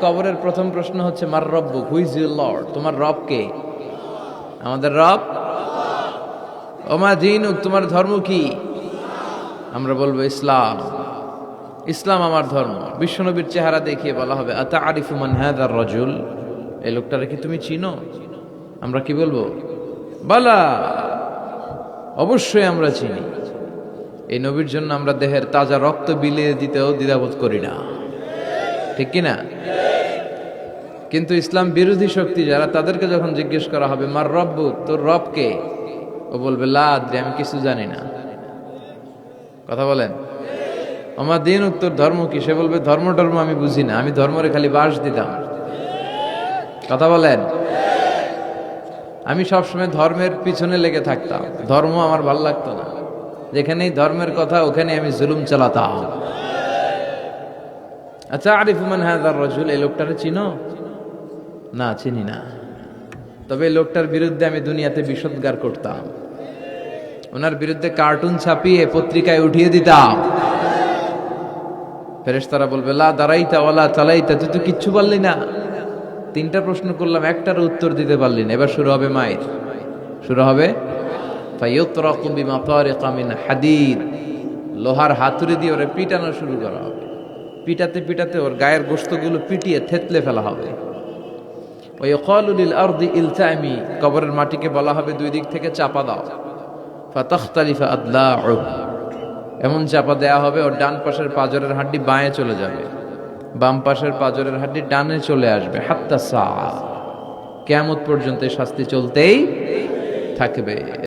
কবরের প্রথম প্রশ্ন হচ্ছে মার রব্বুক, হু ইজ ইউর লর্ড, তোমার রব কে? আমাদের রব। ওমা দীনুক, তোমার ধর্ম কি? আমরা বলবো ইসলাম। ইসলাম আমার ধর্ম। বিশ্বনবীর চেহারা দেখিয়ে বলা হবে আতাআরিফু মান হাযার রাজুল, এই লোকটারে কি তুমি চিনো? আমরা কি বলবো? বালা, অবশ্যই আমরা চিনি। এই নবীর জন্য আমরা দেহের তাজা রক্ত বিলিয়ে দিতেও দ্বিধাবোধ করি না, ঠিক কিনা? কিন্তু ইসলাম বিরোধী শক্তি যারা, তাদেরকে যখন জিজ্ঞেস করা হবে মার রব্বুক, তোর রব কে, ও বলবে লা আদরি, আমি কিছু জানি না। কথা বলেন। আমার দিন উত্তর ধর্ম কি, সে বলবে ধর্ম আমি বুঝি না, আমি ধর্মরে খালি বাস দিতাম। কথা বলেন। আমি সবসময় ধর্মের পিছনে লেগে থাকতাম, ধর্ম আমার ভাল লাগতো না, যেখানেই ধর্মের কথা ওখানে আমি জুলুম চালাতাম। আচ্ছা, আরিফু মান হাযার রাজুল, এই লোকটারে চিনো? না, চিনি না। তবে এই লোকটার বিরুদ্ধে আমি দুনিয়াতে বিষোদ্গার করতাম, ওনার বিরুদ্ধে কার্টুন ছাপিয়ে পত্রিকায় উঠিয়ে দিতাম। ফেরেশতারা বলবে লা দারাইতা ওয়ালা চালাইতা, তুই তো কিচ্ছু বললি না। তিনটা প্রশ্ন করলাম, একটার উত্তর দিতে পারলি না। এবার শুরু হবে মাইর, শুরু হবে ফায়ুতরাকু বিমাতারিকা মিন হাদিদ, লোহার হাতুড়ি দিয়ে ওরে পিটানো শুরু করা হবে। পিটাতে পিটাতে ওর গায়ের গোশতগুলো পিটিয়ে থেতলে ফেলা হবে। ওয়া ইয়াকালু লিল আরদি ইলতামি, কবরের মাটিকে বলা হবে দুই দিক থেকে চাপা দাও। ফাতাখতালিফা আদলাউ, এমন চাপা দেয়া হবে ওর ডান পাশের পাজরের হাড্ডি বাঁয়ে চলে যাবে, বাম পাশের পাজরের হাড্ডি ডানে চলে আসবে। হাত্তা সা, কিয়ামত পর্যন্ত শাস্তি চলতেই থাকবে।